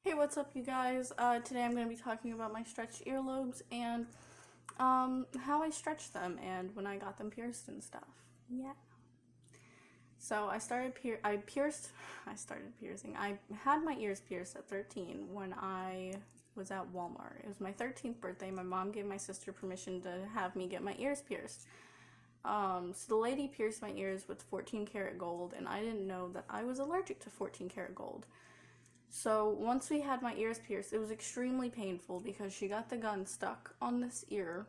Hey, what's up, you guys? Today I'm going to be talking about my stretched earlobes and how I stretched them and when I got them pierced and stuff. Yeah. So I started piercing. I had my ears pierced at 13 when I was at Walmart. It was my 13th birthday. My mom gave my sister permission to have me get my ears pierced. So the lady pierced my ears with 14 karat gold, and I didn't know that I was allergic to 14 karat gold. So once we had my ears pierced, it was extremely painful because she got the gun stuck on this ear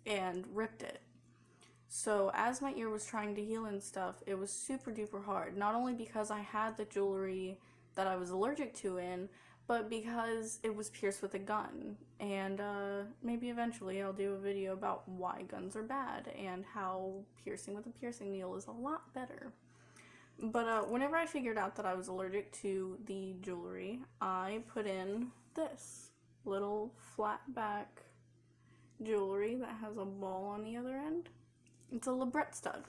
and ripped it. So as my ear was trying to heal and stuff, it was super duper hard. Not only because I had the jewelry that I was allergic to in, but because it was pierced with a gun. And maybe eventually I'll do a video about why guns are bad and how piercing with a piercing needle is a lot better. But whenever I figured out that I was allergic to the jewelry, I put in this little flat back jewelry that has a ball on the other end. It's a labret stud.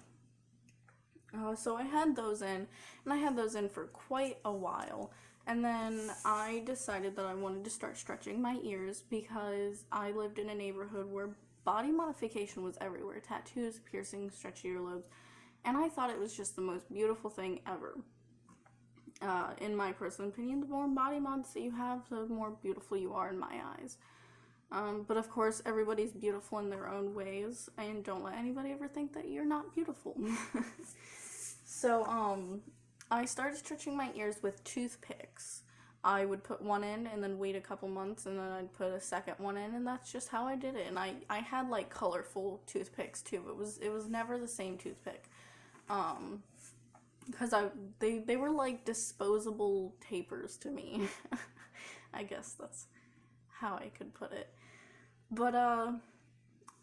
So I had those in, and I had those in for quite a while. And then I decided that I wanted to start stretching my ears because I lived in a neighborhood where body modification was everywhere. Tattoos, piercings, stretched earlobes. And I thought it was just the most beautiful thing ever. In my personal opinion, the more body mods that you have, the more beautiful you are in my eyes. But of course, everybody's beautiful in their own ways, and don't let anybody ever think that you're not beautiful. So, I started stretching my ears with toothpicks. I would put one in and then wait a couple months, and then I'd put a second one in, and that's just how I did it. And I had like colorful toothpicks too. It was never the same toothpick. Because they were like disposable tapers to me. I guess that's how I could put it. But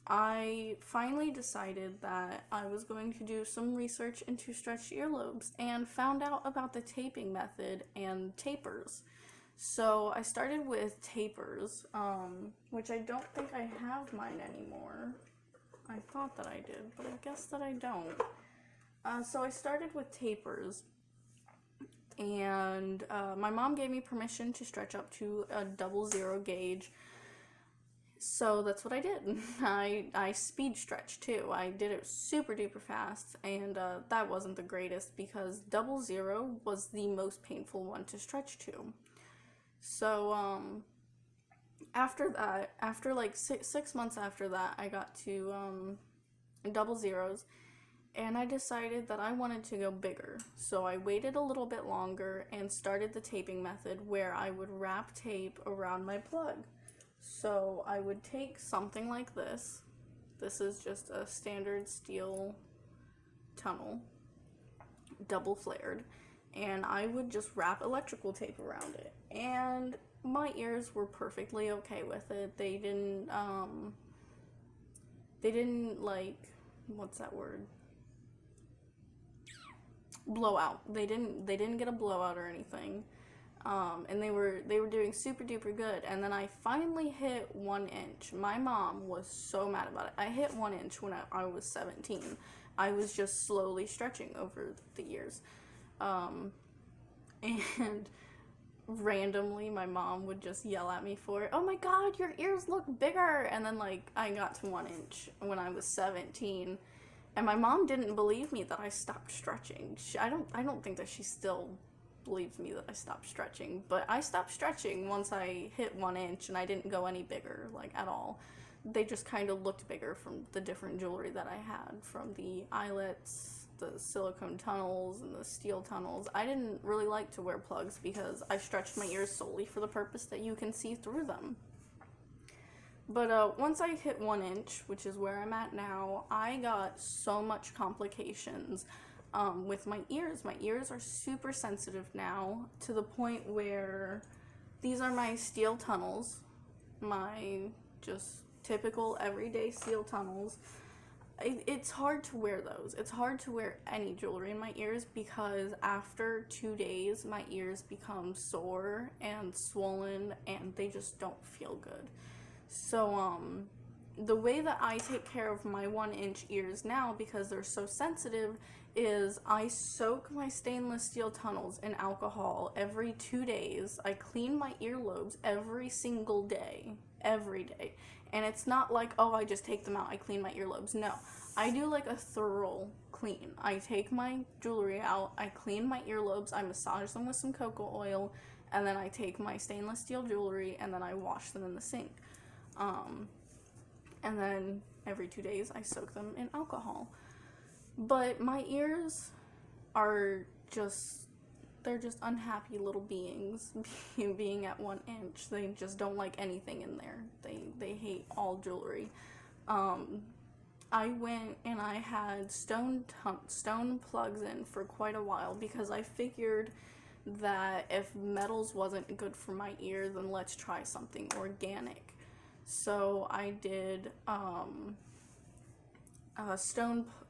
I finally decided that I was going to do some research into stretched earlobes and found out about the taping method and tapers. So I started with tapers, which I don't think I have mine anymore. I thought that I did, but I guess that I don't. So I started with tapers, and my mom gave me permission to stretch up to a 00 gauge, so that's what I did. I speed stretched too. I did it super duper fast, and that wasn't the greatest because 00 was the most painful one to stretch to. So after that, after like six months after that, I got to 00s. And I decided that I wanted to go bigger. So I waited a little bit longer and started the taping method where I would wrap tape around my plug. So I would take something like this. This is just a standard steel tunnel, double flared. And I would just wrap electrical tape around it. And my ears were perfectly okay with it. They didn't like, what's that word? Blowout. They didn't get a blowout or anything. And they were doing super duper good. And then I finally hit 1 inch. My mom was so mad about it. I hit 1 inch when I was 17. I was just slowly stretching over the years. And randomly my mom would just yell at me for it. Oh my god, your ears look bigger. And then like I got to 1 inch when I was 17. And my mom didn't believe me that I stopped stretching. I don't think that she still believes me that I stopped stretching, but I stopped stretching once I hit 1 inch, and I didn't go any bigger, like, at all. They just kind of looked bigger from the different jewelry that I had, from the eyelets, the silicone tunnels, and the steel tunnels. I didn't really like to wear plugs because I stretched my ears solely for the purpose that you can see through them. But once I hit 1 inch, which is where I'm at now, I got so much complications with my ears. My ears are super sensitive now to the point where these are my steel tunnels, my just typical everyday steel tunnels. It's hard to wear those. It's hard to wear any jewelry in my ears because after 2 days, my ears become sore and swollen and they just don't feel good. So, the way that I take care of my 1-inch ears now, because they're so sensitive, is I soak my stainless steel tunnels in alcohol every 2 days. I clean my earlobes every single day. Every day. And it's not like, oh, I just take them out, I clean my earlobes. No. I do like a thorough clean. I take my jewelry out, I clean my earlobes, I massage them with some cocoa oil, and then I take my stainless steel jewelry and then I wash them in the sink. And then every 2 days I soak them in alcohol. But my ears are they're just unhappy little beings being at 1 inch. They just don't like anything in there. They hate all jewelry. I went and I had stone plugs in for quite a while because I figured that if metals wasn't good for my ear, then let's try something organic. So I did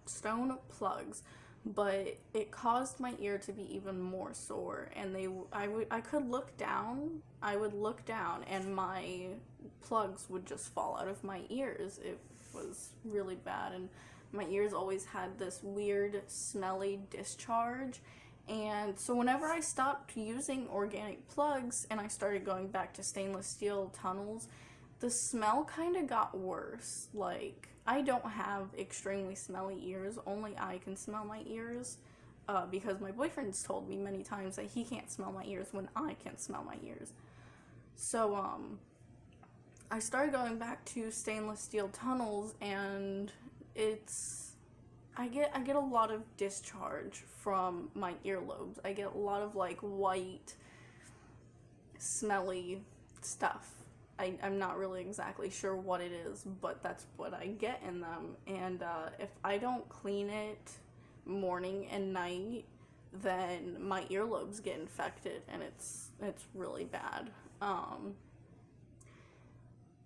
stone plugs, but it caused my ear to be even more sore. And I could look down. I would look down, and my plugs would just fall out of my ears. It was really bad, and my ears always had this weird, smelly discharge. And so whenever I stopped using organic plugs and I started going back to stainless steel tunnels, the smell kind of got worse. Like, I don't have extremely smelly ears. Only I can smell my ears, because my boyfriend's told me many times that he can't smell my ears when I can smell my ears. So, I started going back to stainless steel tunnels, and I get a lot of discharge from my earlobes. I get a lot of like white, smelly stuff. I'm not really exactly sure what it is, but that's what I get in them. And if I don't clean it morning and night, then my earlobes get infected, and it's really bad.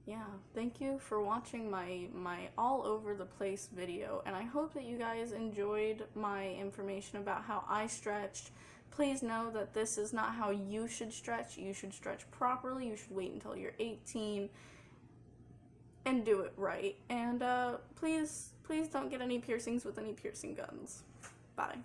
Yeah, thank you for watching my all over the place video, and I hope that you guys enjoyed my information about how I stretched. Please know that this is not how you should stretch. You should stretch properly. You should wait until you're 18 and do it right. And please don't get any piercings with any piercing guns. Bye.